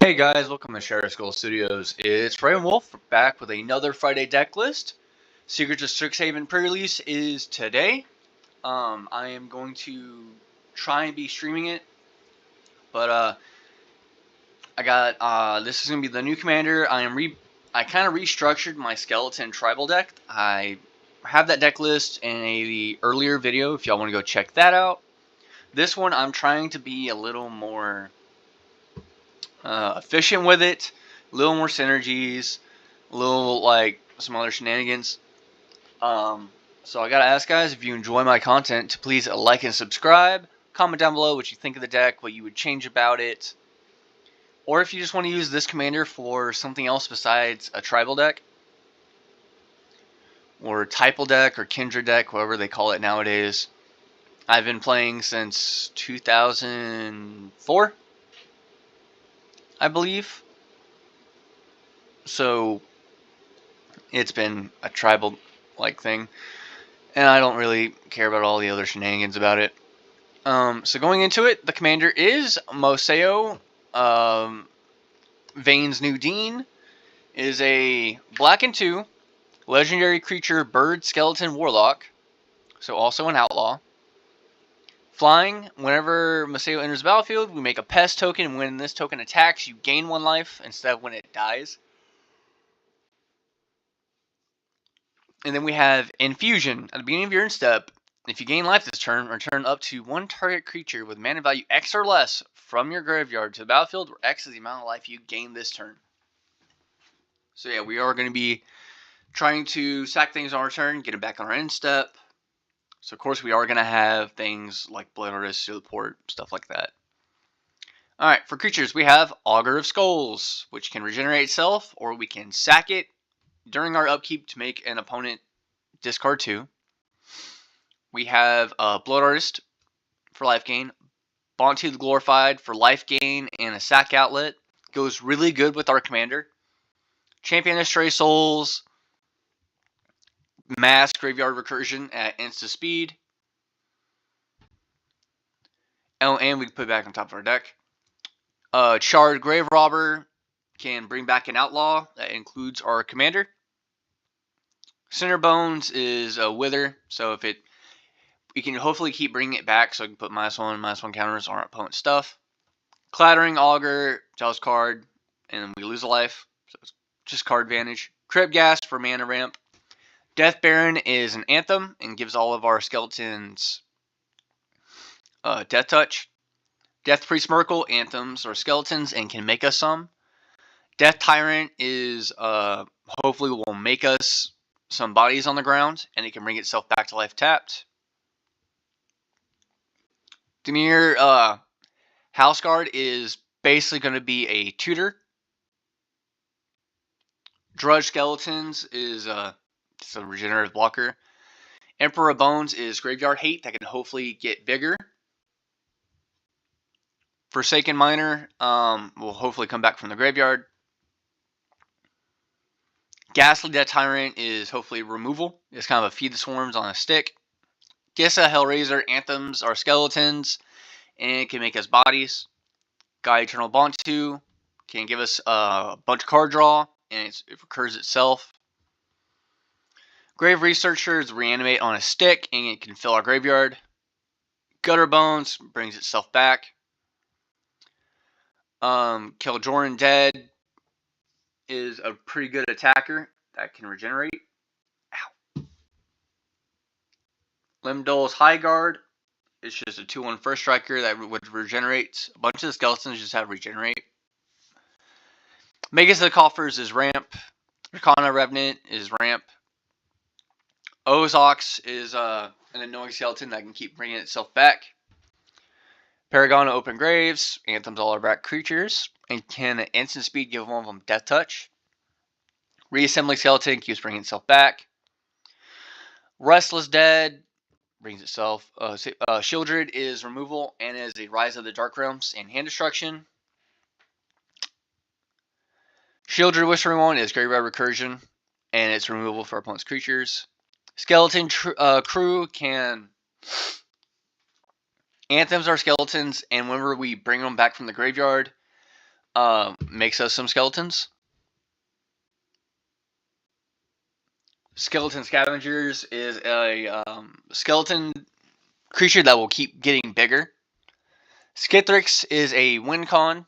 Hey guys, welcome to Share School Studios. It's Ray and Wolf back with another Friday deck list. Secrets of Strixhaven pre-release is today. I am going to try and be streaming it, but I got this is gonna be the new commander. I kind of restructured my skeleton tribal deck. I have that deck list in the earlier video if y'all want to go check that out. This one I'm trying to be a little more efficient with it, a little more synergies, a little like some other shenanigans. So I gotta ask guys, if you enjoy my content, to please like and subscribe. Comment down below what you think of the deck, what you would change about it, or if you just want to use this commander for something else besides a tribal deck, or typal deck, or kindred deck, whatever they call it nowadays. I've been playing since 2004, I believe. So it's been a tribal like thing, and I don't really care about all the other shenanigans about it. So going into it, the commander is Moseo. Vane's New Dean is a black and 2 legendary creature bird skeleton warlock, so also an outlaw. Flying, whenever Moseo enters the battlefield, we make a pest token. When this token attacks, you gain 1 life instead of when it dies. And then we have Infusion. At the beginning of your end step, if you gain life this turn, return up to 1 target creature with mana value X or less from your graveyard to the battlefield, where X is the amount of life you gain this turn. So yeah, we are going to be trying to sack things on our turn, get it back on our end step. So of course we are going to have things like Blood Artist, Seal the Port, stuff like that. Alright, for creatures we have Augur of Skulls, which can regenerate itself, or we can sack it during our upkeep to make an opponent discard 2. We have Blood Artist for life gain, Bontu the Glorified for life gain and a sack outlet. Goes really good with our commander. Champion of Stray Souls, mass graveyard recursion at instant speed. Oh, and we can put it back on top of our deck. Charred Grave Robber can bring back an outlaw. That includes our commander. Cinder Bones is a wither, so if we can hopefully keep bringing it back, so I can put -1/-1 counters on our opponent's stuff. Clattering Augur, Jaws card, and we lose a life, so it's just card advantage. Crypt Gas for mana ramp. Death Baron is an anthem and gives all of our skeletons Death Touch. Death Priest Merkle anthems are skeletons and can make us some. Death Tyrant is hopefully will make us some bodies on the ground, and it can bring itself back to life tapped. Demir Houseguard is basically going to be a tutor. Drudge Skeletons is it's a regenerative blocker. Emperor of Bones is Graveyard Hate that can hopefully get bigger. Forsaken Miner will hopefully come back from the graveyard. Ghastly Death Tyrant is hopefully removal. It's kind of a feed the swarms on a stick. Gissa Hellraiser anthems are skeletons and can make us bodies. Guy Eternal Bontu can give us a bunch of card draw, and it recurs itself. Grave Researcher is reanimate on a stick, and it can fill our graveyard. Gutter Bones brings itself back. Kil'jaeden Dead is a pretty good attacker that can regenerate. Ow. Limdol's High Guard is just a 2/1 first striker that would regenerate. A bunch of the skeletons just have regenerate. Magus of the Coffers is ramp. Rakana Revenant is ramp. Ozox is an annoying skeleton that can keep bringing itself back. Paragon of Open Graves anthems all our back creatures and can at instant speed give one of them Death Touch. Reassembly Skeleton keeps bringing itself back. Restless Dead brings itself. Shieldred is removal and is a Rise of the Dark Realms and hand destruction. Shieldred Whispering One is Graveyard Recursion and it's removal for opponent's creatures. Skeleton Crew can anthems our skeletons, and whenever we bring them back from the graveyard, makes us some skeletons. Skeleton Scavengers is a skeleton creature that will keep getting bigger. Skithrix is a win con.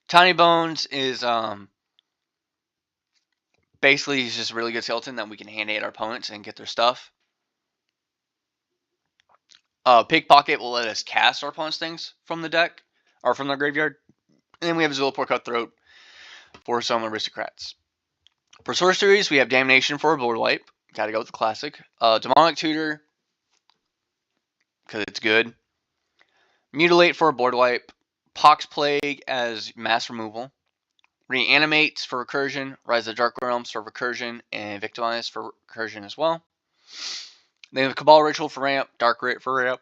Tiny Bones is basically he's just a really good skeleton that we can hand aid our opponents and get their stuff. Pickpocket will let us cast our opponent's things from the deck or from their graveyard. And then we have Zulaport Cutthroat for some aristocrats. For sorceries, we have Damnation for a board wipe. Gotta go with the classic. Demonic Tutor, because it's good. Mutilate for a board wipe. Pox Plague as mass removal. Reanimate for recursion. Rise of the Dark Realms for recursion. And Victimize for recursion as well. Then we have Cabal Ritual for ramp. Dark Writ for ramp.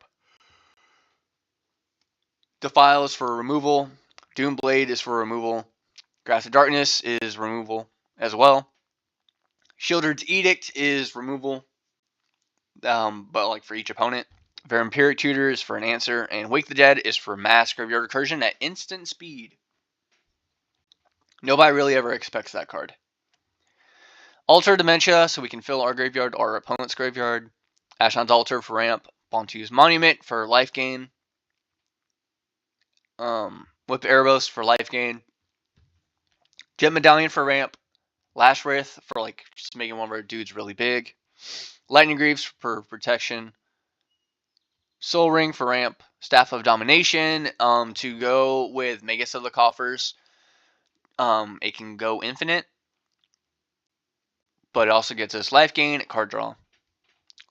Defiles for removal. Doomblade is for removal. Grasp of Darkness is removal as well. Shieldred's Edict is removal, but like for each opponent. Vampiric Tutor is for an answer, and Wake the Dead is for mass graveyard recursion at instant speed. Nobody really ever expects that card. Altar Dementia, so we can fill our graveyard or our opponent's graveyard. Ashnod's Altar for ramp. Bontu's Monument for life gain. Whip Erebos for life gain. Jet Medallion for ramp. Lash Wraith for like just making one of our dudes really big. Lightning Greaves for protection. Soul Ring for ramp. Staff of Domination to go with Magus of the Coffers. It can go infinite, but it also gets us life gain, card draw.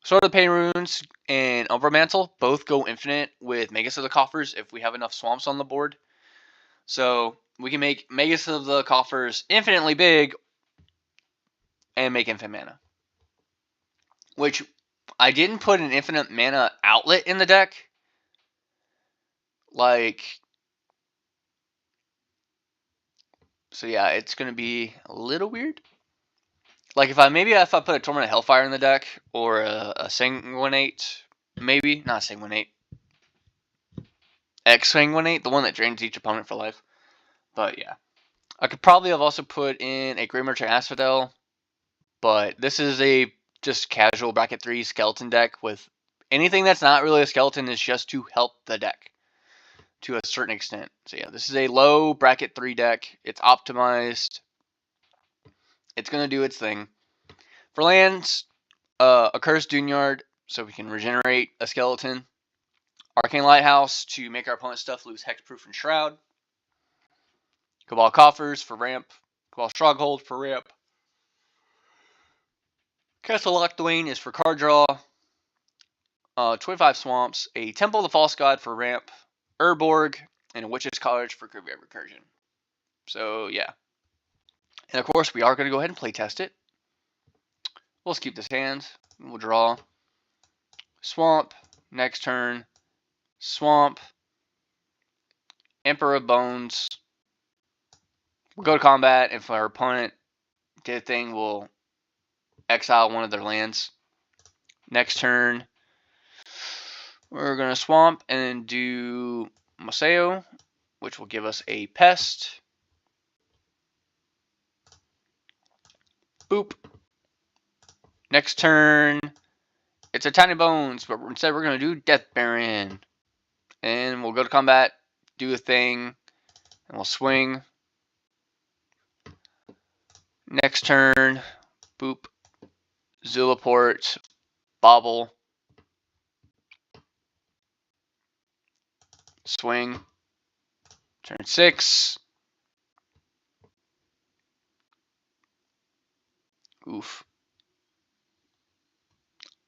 Sword of Pain Runes and Umbra Mantle both go infinite with Magus of the Coffers if we have enough swamps on the board. So we can make Magus of the Coffers infinitely big and make infinite mana. Which I didn't put an infinite mana outlet in the deck. So yeah, it's going to be a little weird. Like if I put a Torment of Hellfire in the deck or a Sanguinate, maybe not Sanguinate, X-Sanguinate, the one that drains each opponent for life. But yeah, I could probably have also put in a Grey Merchant Asphodel, but this is a just casual bracket 3 skeleton deck with anything that's not really a skeleton is just to help the deck to a certain extent. So yeah, this is a low bracket 3 deck. It's optimized. It's going to do its thing. For lands, Accursed Duneyard, so we can regenerate a skeleton. Arcane Lighthouse to make our opponent's stuff lose Hexproof and Shroud. Cabal Coffers for ramp. Cabal Stronghold for ramp. Castle Lockdwayne is for card draw. 25 Swamps. A Temple of the False God for ramp. Urborg. And a Witch's College for graveyard recursion. So, yeah. And, of course, we are going to go ahead and play test it. We'll just keep this hand. We'll draw. Swamp. Next turn. Swamp. Emperor of Bones. We'll go to combat. If our opponent did a thing, we'll exile one of their lands. Next turn, we're going to swamp and then do Museo, which will give us a pest. Boop. Next turn, it's a Tiny Bones, but instead we're going to do Death Baron. And we'll go to combat, do a thing, and we'll swing. Next turn, boop. Zulaport, Bobble. Swing. Turn 6. Oof.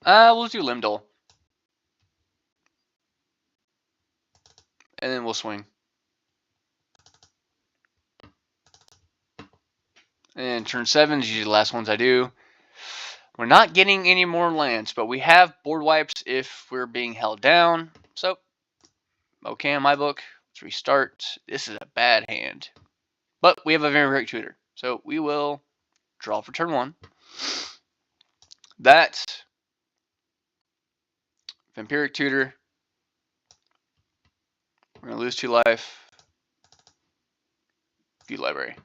We'll do Limdol. And then we'll swing. And turn 7 is usually the last ones I do. We're not getting any more lands, but we have board wipes if we're being held down. So, okay in my book. Let's restart. This is a bad hand. But we have a Vampiric Tutor. So we will draw for turn 1. That Vampiric Tutor. We're going to lose 2 life. View library.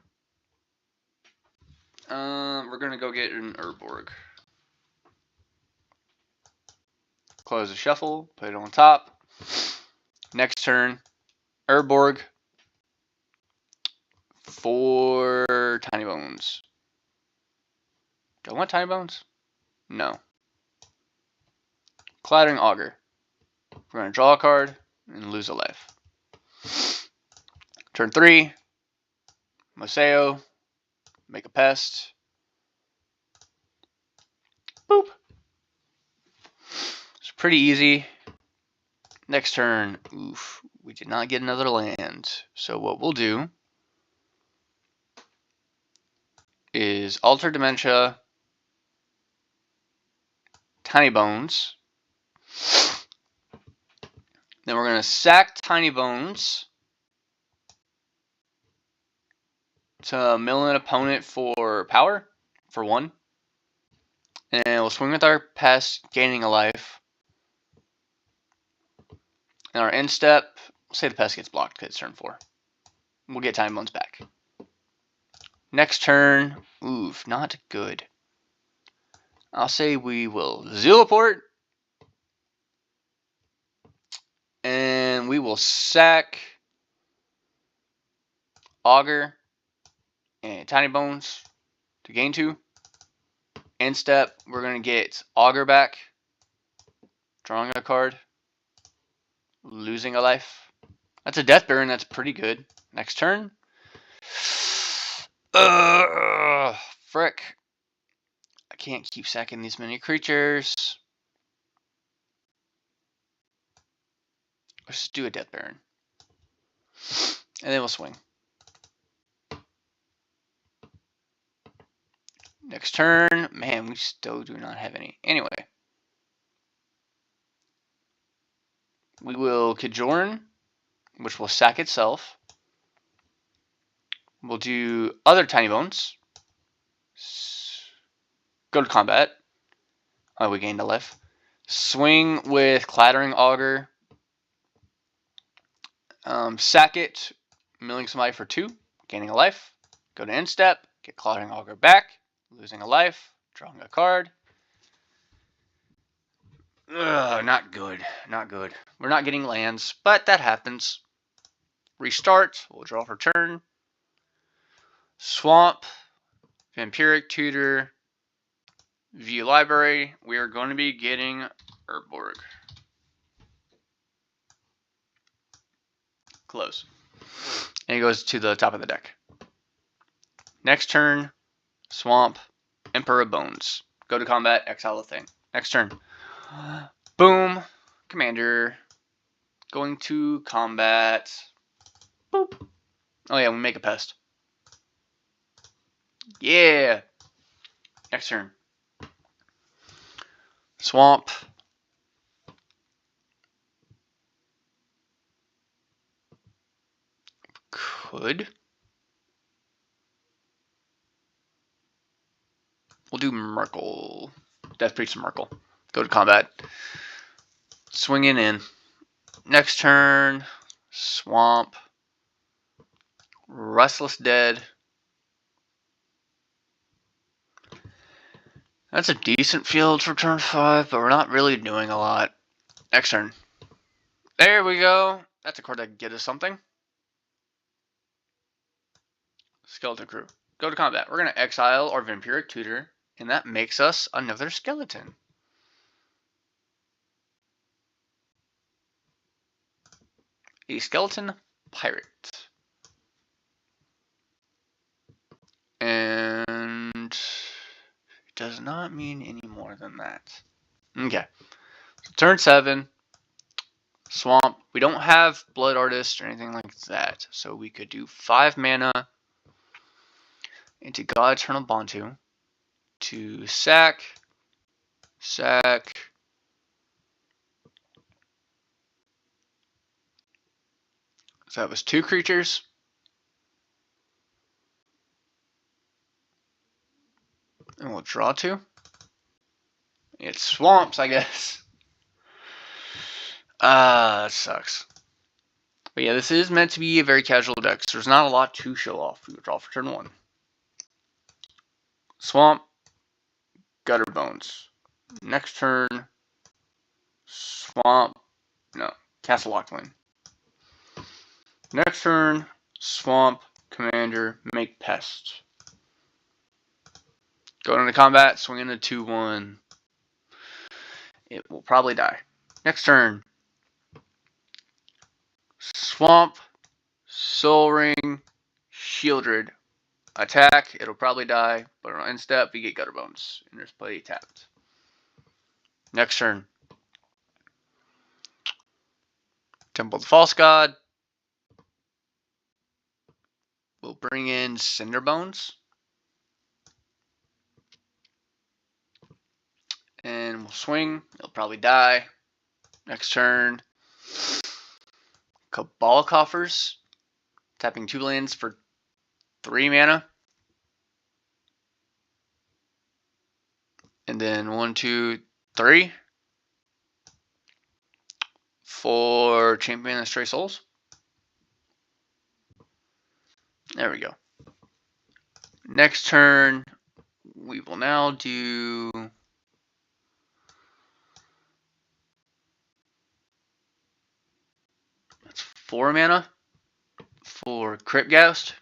We're gonna go get an Urborg. Close the shuffle, put it on top. Next turn, Urborg for Tiny Bones. Do I want Tiny Bones? No. Clattering Augur. We're going to draw a card and lose a life. Turn 3, Moseo, make a pest. Boop. It's pretty easy. Next turn, oof, we did not get another land. So what we'll do is Alter Dementia, Tiny Bones. Then we're going to sack Tiny Bones to mill an opponent for power, for 1. And we'll swing with our pest, gaining a life. And our end step, say the pest gets blocked because it's turn 4. We'll get Tiny Bones back. Next turn, oof, not good. I'll say we will Zealoport. And we will sack Augur and Tiny Bones to gain 2. End step, we're going to get Augur back. Drawing a card. Losing a life. That's a Death Baron, that's pretty good. Next turn. Frick. I can't keep sacking these many creatures. Let's just do a Death Baron. And then we'll swing. Next turn. Man, we still do not have any. Anyway. We will Kajorn, which will sack itself. We'll do other Tiny Bones. Go to combat. Oh, we gained a life. Swing with Clattering Augur. Sack it, milling some life for 2, gaining a life. Go to end step, get Clattering Augur back, losing a life, drawing a card. Ugh, not good, not good. We're not getting lands, but that happens. Restart, we'll draw for turn. Swamp, Vampiric Tutor, View Library. We are going to be getting Urborg. Close. And it goes to the top of the deck. Next turn, Swamp, Emperor of Bones. Go to combat, exile the thing. Next turn. Boom. Commander. Going to combat. Boop. Oh yeah, we make a pest. Yeah. Next turn. Swamp. Could. We'll do Merkle. Death Priest and Merkle. Go to combat. Swinging in. Next turn. Swamp. Restless Dead. That's a decent field for turn 5, but we're not really doing a lot. Next turn. There we go. That's a card that can get us something. Skeleton Crew. Go to combat. We're going to exile our Vampiric Tutor, and that makes us another skeleton. A skeleton pirate. And it does not mean any more than that. Okay. So turn 7. Swamp. We don't have Blood Artist or anything like that. So we could do 5 mana into God Eternal Bontu to sack. Sack. So that was 2 creatures. And we'll draw 2. It's swamps, I guess. That sucks. But yeah, this is meant to be a very casual deck, so there's not a lot to show off. We will draw for turn 1. Swamp, Gutter Bones. Next turn, Swamp, no, Castle Lockland. Next turn, Swamp, Commander, make Pest. Going into combat, swing into 2/1. It will probably die. Next turn, Swamp, Soul Ring, Shieldred. Attack, it'll probably die, but on end step, we get Gutter Bones. And there's play tapped. Next turn, Temple of the False God. We'll bring in Cinder Bones. And we'll swing. It'll probably die. Next turn, Cabal Coffers. Tapping 2 lands for 3 mana. And then 1, 2, 3 for Champion of Stray Souls. There we go. Next turn, we will now do that's 4 mana for Crypt Ghost.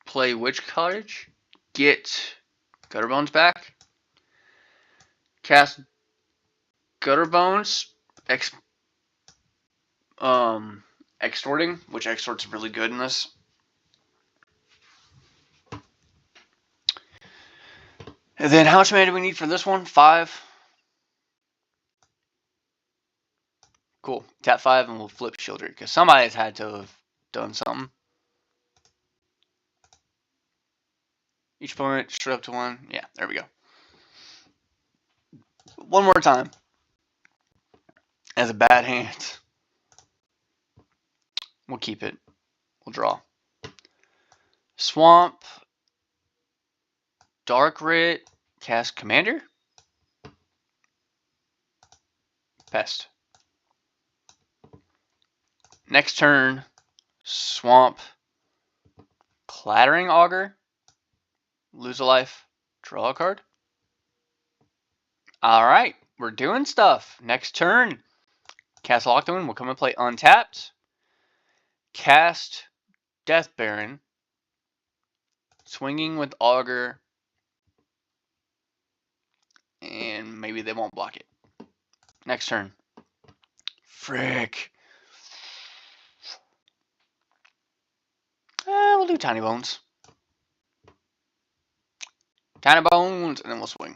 Play Witch Cottage. Get Gutter Bones back. Cast Gutter Bones. Extorting, which extort's really good in this. And then how much mana do we need for this one? 5. Cool. Tap 5 and we'll flip Shieldred, because somebody's had to have done something. Each opponent straight up to 1. Yeah, there we go. One more time. As a bad hand. We'll keep it. We'll draw. Swamp. Dark Rit. Cast Commander. Pest. Next turn. Swamp. Clattering Augur. Lose a life. Draw a card. Alright. We're doing stuff. Next turn. Castle Lockland will come and play untapped. Cast Death Baron. Swinging with Augur. And maybe they won't block it. Next turn. Frick. We'll do Tiny Bones. Tiny Bones, and then we'll swing.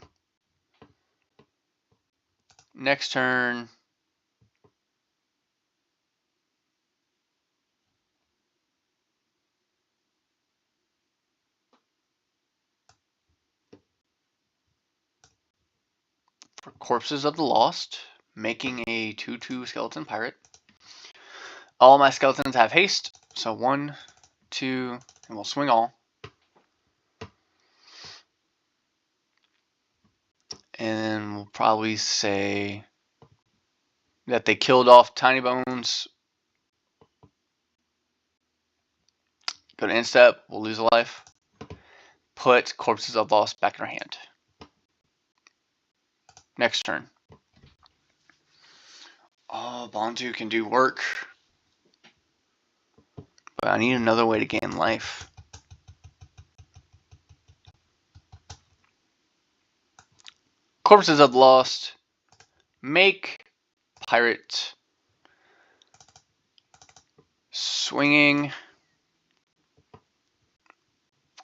Next turn. For Corpses of the Lost, making a 2/2 Skeleton Pirate. All my skeletons have haste, so 1, 2, and we'll swing all. And we'll probably say that they killed off Tiny Bones. Go to end step, we'll lose a life. Put Corpses of the Lost back in our hand. Next turn. Oh, Bontu can do work. But I need another way to gain life. Corpses of the Lost. Make Pirate. Swinging.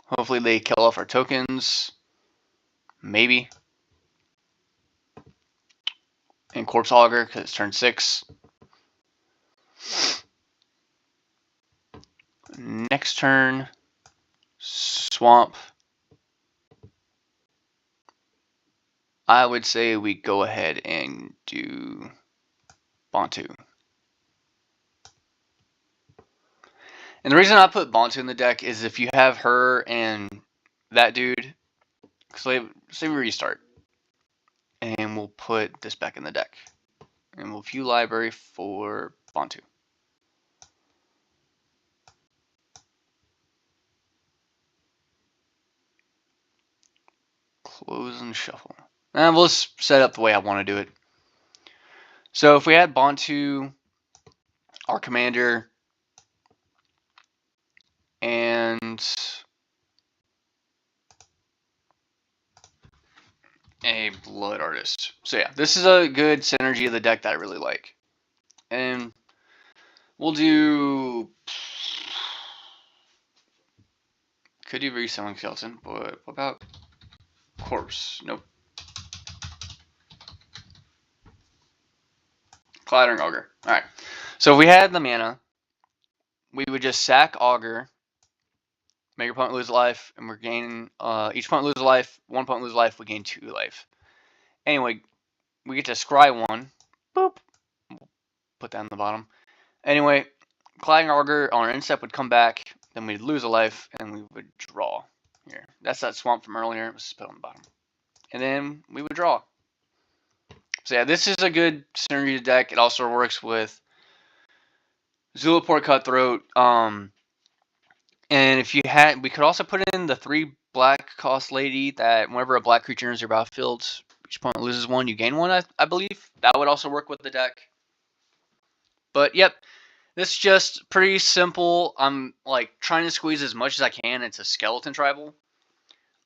Hopefully they kill off our tokens. Maybe. And Corpse Augur, because it's turn 6. Next turn, Swamp. I would say we go ahead and do Bontu. And the reason I put Bontu in the deck is if you have her and that dude, say we restart. And then we'll put this back in the deck. And we'll view library for Bontu. Close and shuffle. And we'll set up the way I want to do it. So if we had Bontu, our commander, and a blood artist. So yeah, this is a good synergy of the deck that I really like. And we'll do... Could do Reselling Skeleton, but what about Corpse? Nope. Clattering Augur. Alright. So if we had the mana, we would just sack Augur, make your opponent lose a life, and we're gaining... each opponent loses a life, one opponent loses a life, we gain 2 life. Anyway, we get to scry 1. Boop. Put that on the bottom. Anyway, Clattering Augur on our end step would come back, then we'd lose a life, and we would draw. Here. That's that swamp from earlier. Let's put it on the bottom. And then we would draw. So yeah, this is a good synergy deck. It also works with Zulaport Cutthroat. And if you had, we could also put in the 3 black cost lady that whenever a black creature enters your battlefield, each opponent loses 1, you gain 1, I believe. That would also work with the deck. But yep, this is just pretty simple. I'm like trying to squeeze as much as I can into Skeleton Tribal.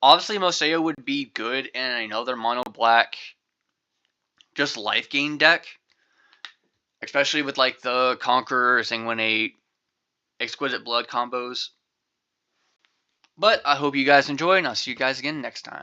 Obviously, Moseo would be good in another mono black, just life gain deck, especially with like the Conqueror, Sanguinate, Exquisite Blood combos. But I hope you guys enjoy, and I'll see you guys again next time.